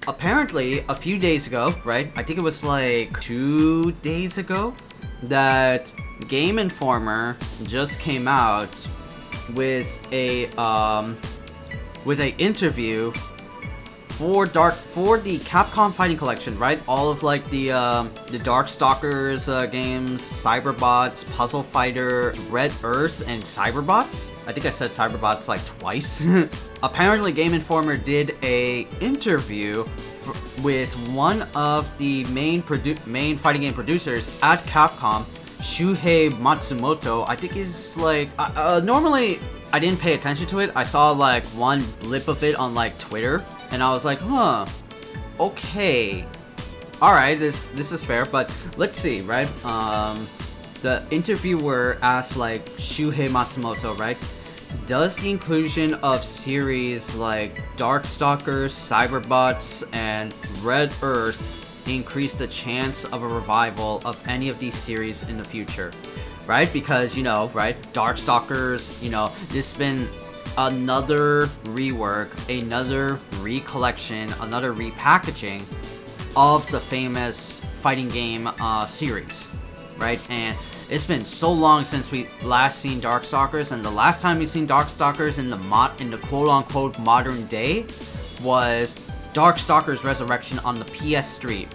apparently a few days ago, right? I think it was like 2 days ago that Game Informer just came out with a interview for the Capcom Fighting Collection, right? All of like the Darkstalkers games, Cyberbots, Puzzle Fighter, Red Earth, and Cyberbots. I think I said Cyberbots like twice. Apparently, Game Informer did a interview with one of the main fighting game producers at Capcom, Shuhei Matsumoto. I think he's like normally I didn't pay attention to it. I saw like one blip of it on like Twitter. And I was like, huh, okay, alright, this is fair, but let's see, right? The interviewer asked, like, Shuhei Matsumoto, right? Does the inclusion of series like Darkstalkers, Cyberbots, and Red Earth increase the chance of a revival of any of these series in the future? Right? Because, you know, right, Darkstalkers, you know, this has been another rework, another recollection, another repackaging of the famous fighting game series, right? And it's been so long since we last seen Darkstalkers, and the last time we seen Darkstalkers in the quote-unquote modern day was Darkstalkers Resurrection on the PS3.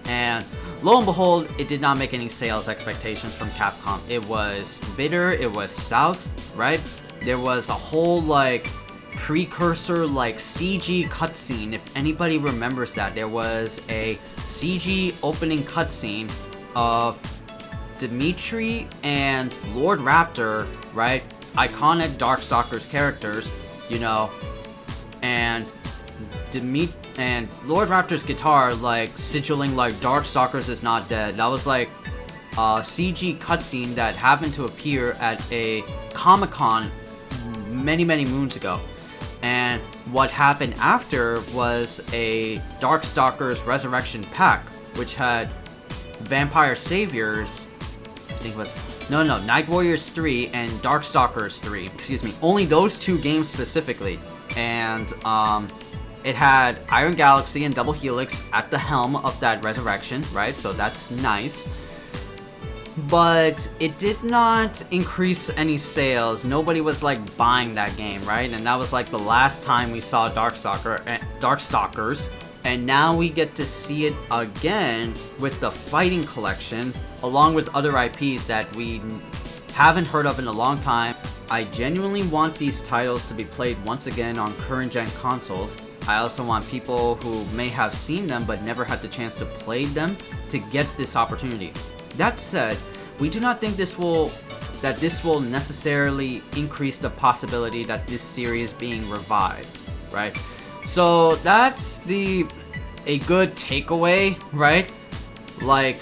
And lo and behold, it did not make any sales expectations from Capcom. It was bitter, it was south, right? There was a whole, like, precursor, like, CG cutscene. If anybody remembers that, there was a CG opening cutscene of Dimitri and Lord Raptor, right? Iconic Darkstalkers characters, you know, and Lord Raptor's guitar, like, sigilling, like, Darkstalkers is not dead. That was, like, a CG cutscene that happened to appear at a Comic-Con many moons ago. And what happened after was a Darkstalkers Resurrection pack, which had Vampire Saviors, I think it was, no, Night Warriors 3 and Darkstalkers 3, excuse me, only those two games specifically. And it had Iron Galaxy and Double Helix at the helm of that Resurrection, right? So that's nice. But it did not increase any sales. Nobody was like buying that game, right? And that was like the last time we saw Darkstalkers. And now we get to see it again with the Fighting Collection, along with other IPs that we haven't heard of in a long time. I genuinely want these titles to be played once again on current gen consoles. I also want people who may have seen them but never had the chance to play them to get this opportunity. That said, we do not think this will necessarily increase the possibility that this series being revived, right? So that's a good takeaway, right? Like,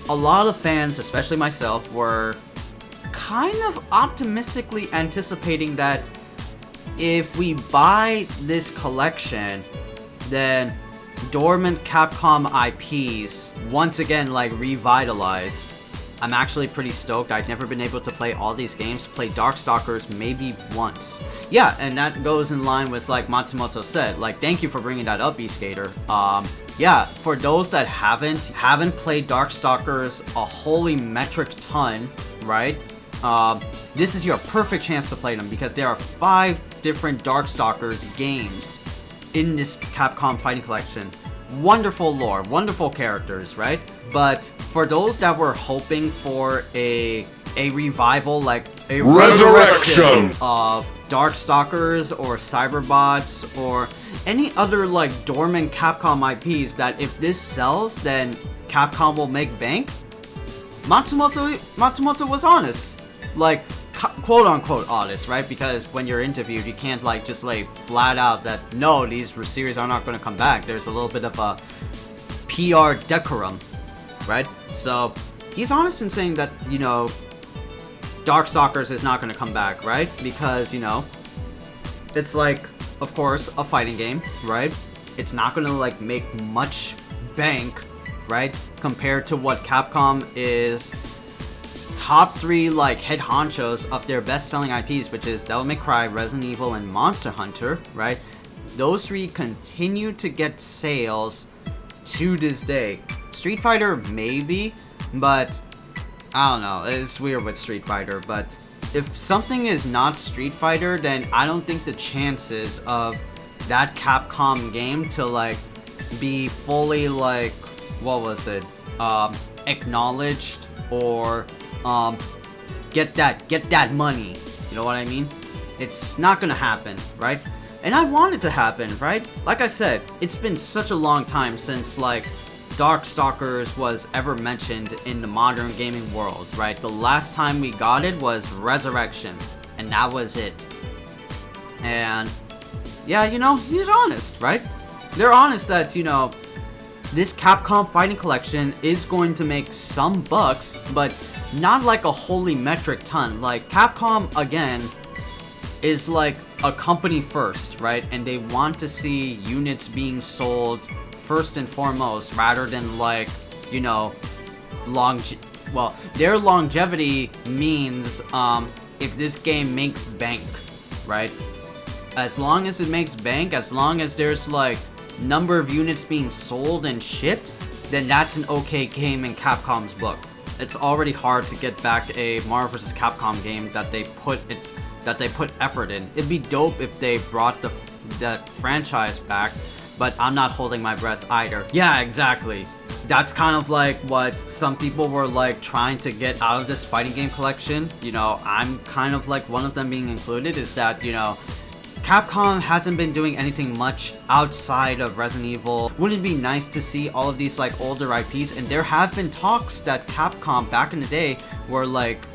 a lot of fans, especially myself, were kind of optimistically anticipating that if we buy this collection, then dormant Capcom IPs once again like revitalized. I'm actually pretty stoked. I've never been able to play all these games, play Darkstalkers maybe once. Yeah, and that goes in line with like Matsumoto said. Like, thank you for bringing that up, Beastgator. Yeah, for those that haven't played Darkstalkers a holy metric ton, right? This is your perfect chance to play them because there are 5 different Darkstalkers games in this Capcom Fighting Collection. Wonderful lore, wonderful characters, right? But for those that were hoping for a revival, like a resurrection of Darkstalkers or Cyberbots or any other like dormant Capcom IPs, that if this sells, then Capcom will make bank. Matsumoto was honest, like quote unquote honest, right? Because when you're interviewed, you can't like just lay flat out that no, these series are not going to come back. There's a little bit of a PR decorum, right? So he's honest in saying that, you know, Darkstalkers is not going to come back, right? Because, you know, it's like, of course, a fighting game, right? It's not going to like make much bank, right? Compared to what Capcom is top 3 like head honchos of their best-selling IPs, which is Devil May Cry, Resident Evil, and Monster Hunter, right? those three continue to get sales to this day. Street Fighter maybe, but I don't know, it's weird with Street Fighter, but if something is not Street Fighter, then I don't think the chances of that Capcom game to like be fully like, what was it, acknowledged or get that money, you know what I mean? It's not gonna happen, right? And I want it to happen, right? Like I said, it's been such a long time since like Darkstalkers was ever mentioned in the modern gaming world, right? The last time we got it was Resurrection, and that was it. And yeah, you know, he's honest, right? They're honest that, you know, this Capcom Fighting Collection is going to make some bucks, but not like a holy metric ton. Like, Capcom, again, is like a company first, right? And they want to see units being sold first and foremost, rather than like, you know, their longevity means if this game makes bank, right? As long as it makes bank, as long as there's like number of units being sold and shipped, then that's an okay game in Capcom's book. It's already hard to get back a Marvel vs. Capcom game that they put effort in. It'd be dope if they brought that franchise back, but I'm not holding my breath either. Yeah, exactly. That's kind of like what some people were like trying to get out of this fighting game collection. You know, I'm kind of like one of them being included, is that, you know, Capcom hasn't been doing anything much outside of Resident Evil. Wouldn't it be nice to see all of these like older IPs? And there have been talks that Capcom back in the day were like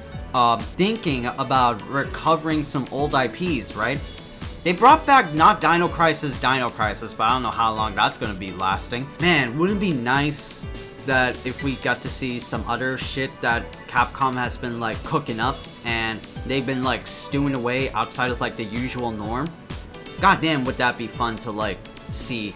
thinking about recovering some old IPs, right? They brought back not Dino Crisis, but I don't know how long that's gonna be lasting. Man, wouldn't it be nice that if we got to see some other shit that Capcom has been like cooking up and they've been like stewing away outside of like the usual norm? Goddamn, would that be fun to like see.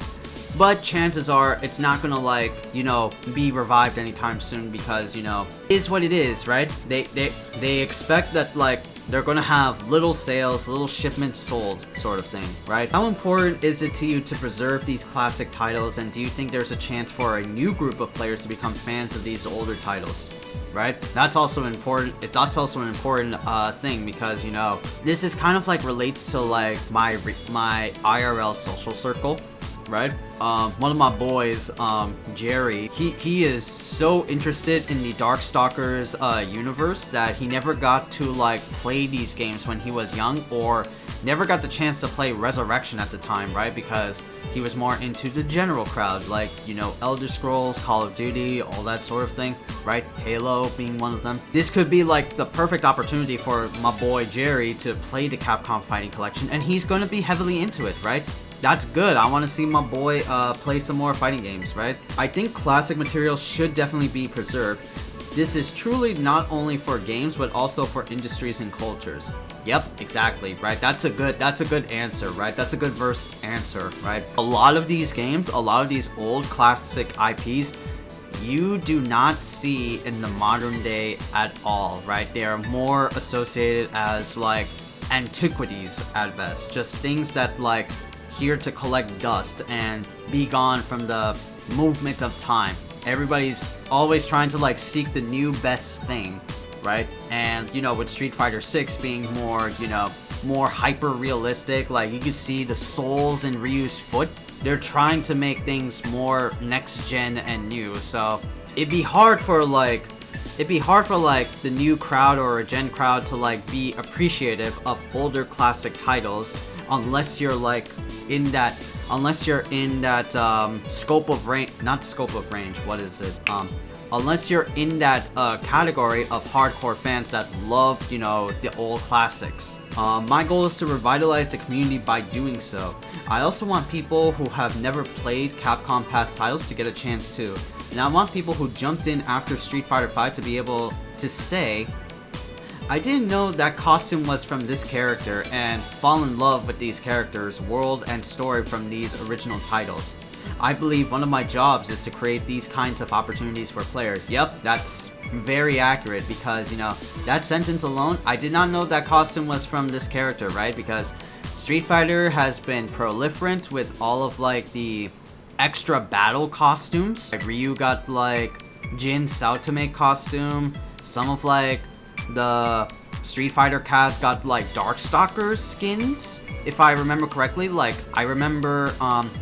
But chances are it's not gonna like, you know, be revived anytime soon, because, you know, it is what it is, right? They expect that like they're gonna have little sales, little shipments sold, sort of thing, right? How important is it to you to preserve these classic titles, and do you think there's a chance for a new group of players to become fans of these older titles? Right? That's also important. That's also an important thing, because, you know, this is kind of like relates to like my IRL social circle, right? One of my boys, Jerry, he is so interested in the Darkstalkers universe that he never got to like play these games when he was young, or never got the chance to play Resurrection at the time, right? Because he was more into the general crowd, like, you know, Elder Scrolls, Call of Duty, all that sort of thing, right? Halo being one of them. This could be like the perfect opportunity for my boy Jerry to play the Capcom Fighting Collection, and he's going to be heavily into it, right? That's good. I want to see my boy play some more fighting games, right? I think classic material should definitely be preserved. This is truly not only for games, but also for industries and cultures. Yep, exactly, right? That's a good answer, right? That's a good versed answer, right? A lot of these games, a lot of these old classic IPs, you do not see in the modern day at all, right? They are more associated as like antiquities at best, just things that like here to collect dust and be gone from the movement of time. Everybody's always trying to like seek the new best thing, right? And, you know, with Street Fighter 6 being more, you know, more hyper realistic, like you can see the souls in Ryu's foot. They're trying to make things more next gen and new, so it'd be hard for like the new crowd or a gen crowd to like be appreciative of older classic titles unless you're like in that scope of range, not scope of range, what is it? Unless you're in that category of hardcore fans that love, you know, the old classics. My goal is to revitalize the community by doing so. I also want people who have never played Capcom past titles to get a chance to. And I want people who jumped in after Street Fighter V to be able to say, I didn't know that costume was from this character, and fall in love with these characters, world, and story from these original titles. I believe one of my jobs is to create these kinds of opportunities for players. Yep, that's very accurate, because, you know, that sentence alone, I did not know that costume was from this character, right? Because Street Fighter has been proliferant with all of like the extra battle costumes. Like Ryu got like Jin Saotome costume. Some of like the Street Fighter cast got like Darkstalkers skins, if I remember correctly. Like I remember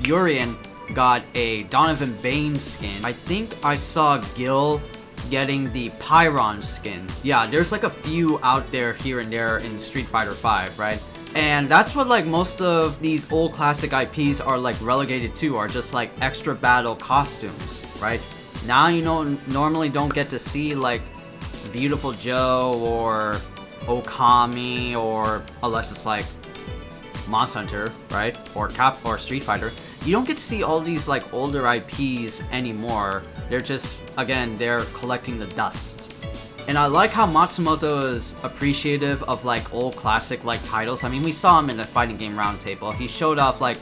Urien got a Donovan Bane skin. I think I saw Gil getting the Pyron skin. Yeah, there's like a few out there here and there in Street Fighter 5, right? And that's what like most of these old classic IPs are like relegated to, are just like extra battle costumes, right? Now you normally don't get to see like Beautiful Joe or Okami, or unless it's like Monster Hunter, right? Or Street Fighter. You don't get to see all these like older IPs anymore. They're just, again, they're collecting the dust. And I like how Matsumoto is appreciative of like old classic like titles. I mean, we saw him in the Fighting Game Roundtable. He showed off like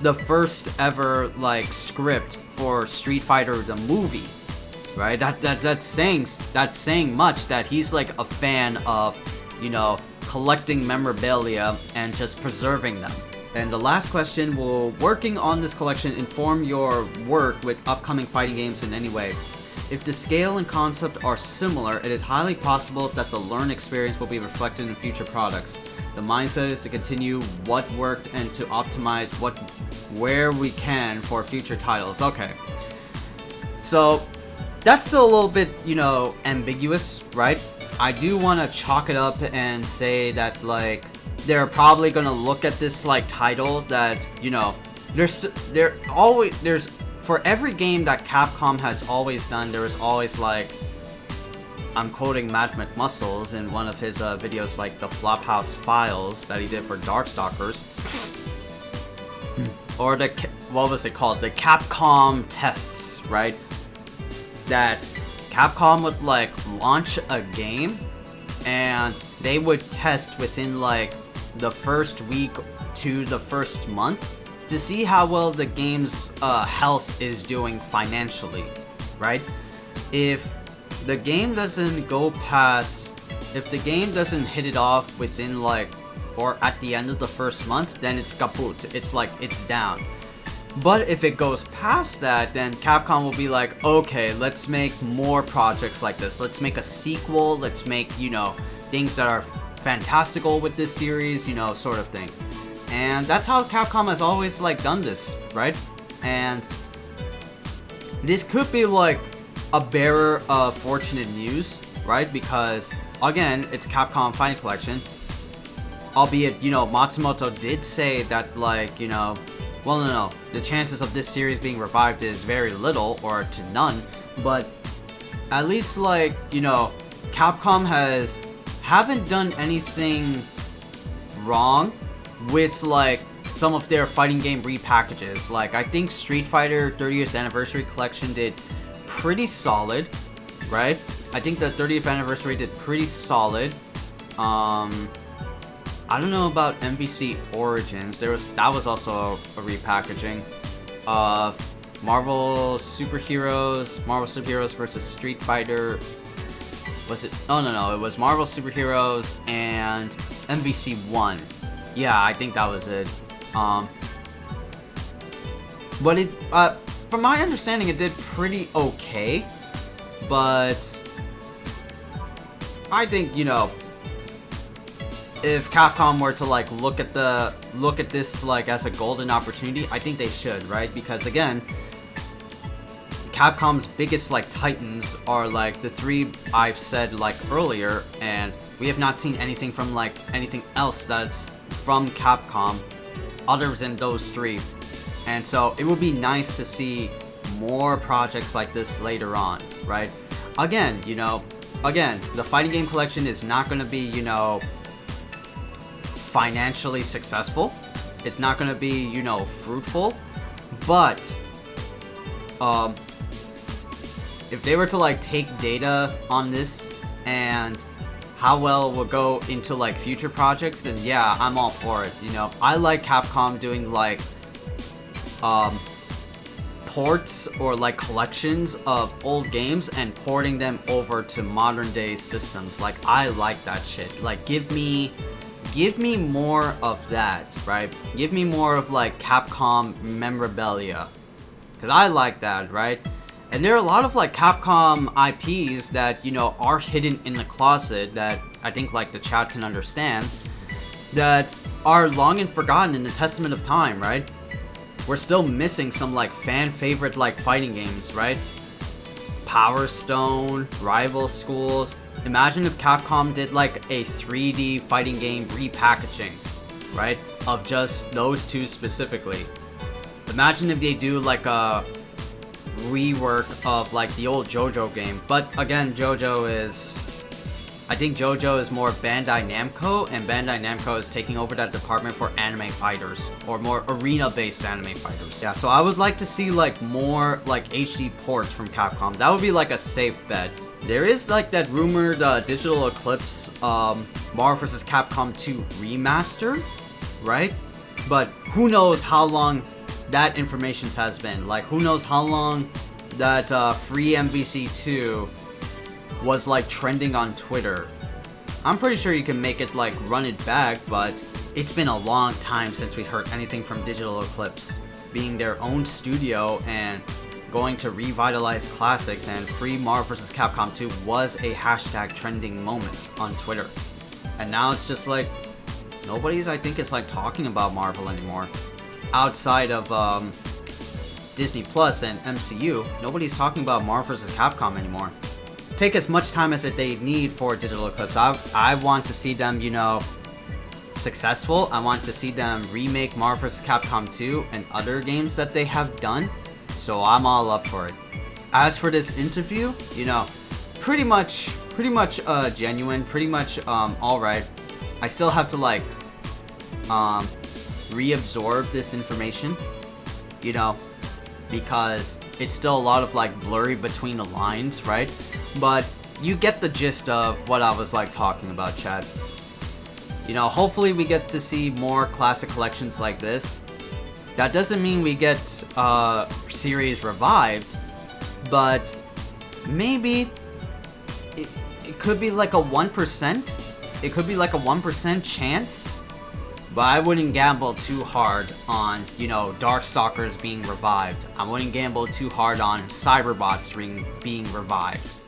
the first ever like script for Street Fighter the movie, right? That's saying much, that he's like a fan of, you know, collecting memorabilia and just preserving them. And the last question: will working on this collection inform your work with upcoming fighting games in any way? If the scale and concept are similar, it is highly possible that the learned experience will be reflected in future products. The mindset is to continue what worked and to optimize where we can for future titles. Okay. So that's still a little bit, you know, ambiguous, right? I do want to chalk it up and say that like they're probably gonna look at this like title that, you know, there's for every game that Capcom has always done, there is always like, I'm quoting Matt McMuscles in one of his videos, like the Flophouse Files that he did for Darkstalkers, or the what was it called, the Capcom Tests, right? That Capcom would like launch a game and they would test within like the first week to the first month to see how well the game's health is doing financially, right? If the game doesn't go past, if the game doesn't hit it off within like, or at the end of the first month, then it's kaput. It's like, it's down. But if it goes past that, then Capcom will be like, okay, let's make more projects like this. Let's make a sequel. Let's make, you know, things that are fantastical with this series, you know, sort of thing. And that's how Capcom has always like done this, right? And this could be like a bearer of fortunate news, right? Because again, it's Capcom Fighting Collection. Albeit, you know, Matsumoto did say that like, you know, well, no, the chances of this series being revived is very little or to none. But at least like, you know, Capcom haven't done anything wrong with like some of their fighting game repackages. Like I think Street Fighter 30th Anniversary Collection did pretty solid, right? I think the 30th Anniversary did pretty solid. I don't know about MVC Origins. That was also a repackaging of Marvel Superheroes versus Street Fighter. Was it? Oh no, it was Marvel Superheroes and MVC 1. Yeah, I think that was it. But it, from my understanding, it did pretty okay. But I think, you know, if Capcom were to like look at this like as a golden opportunity, I think they should, right? Because again, Capcom's biggest like titans are like the three I've said like earlier, and we have not seen anything from like anything else that's from Capcom other than those three. And so it would be nice to see more projects like this later on, right? Again, you know, the fighting game collection is not going to be, you know, financially successful. It's not going to be, you know, fruitful. But if they were to like take data on this and how well it will go into like future projects, then yeah, I'm all for it. You know, I like Capcom doing like ports or like collections of old games and porting them over to modern day systems. Like I like that shit. Like give me give me more of that, right? Give me more of like Capcom memorabilia, because I like that, right? And there are a lot of like Capcom IPs that, you know, are hidden in the closet that I think like the chat can understand, that are long and forgotten in the testament of time, right? We're still missing some like fan favorite like fighting games, right? Power Stone, Rival Schools. Imagine if Capcom did like a 3D fighting game repackaging, right? Of just those two specifically. Imagine if they do like a rework of like the old JoJo game. But again, I think JoJo is more Bandai Namco, and Bandai Namco is taking over that department for anime fighters, or more arena-based anime fighters. Yeah, so I would like to see like more like HD ports from Capcom. That would be like a safe bet. There is like that rumored Digital Eclipse Marvel vs. Capcom 2 remaster, right? But who knows how long that information has been. Like, who knows how long that free MVC2 was like trending on Twitter. I'm pretty sure you can make it like run it back, but it's been a long time since we heard anything from Digital Eclipse, being their own studio and going to revitalize classics, and free Marvel vs. Capcom 2 was a hashtag trending moment on Twitter. And now it's just like, nobody's, I think, is like talking about Marvel anymore. Outside of Disney Plus and MCU, nobody's talking about Marvel vs. Capcom anymore. Take as much time as they need for Digital Eclipse. I want to see them, you know, successful. I want to see them remake Marvel vs. Capcom 2 and other games that they have done. So I'm all up for it. As for this interview, you know, pretty much genuine, pretty much alright. I still have to like reabsorb this information, you know, because it's still a lot of like blurry between the lines, right? But you get the gist of what I was like talking about, chat. You know, hopefully we get to see more classic collections like this. That doesn't mean we get series revived, but maybe it could be like a 1%. It could be like a 1% chance. But I wouldn't gamble too hard on, you know, Darkstalkers being revived. I wouldn't gamble too hard on Cyberbots being revived.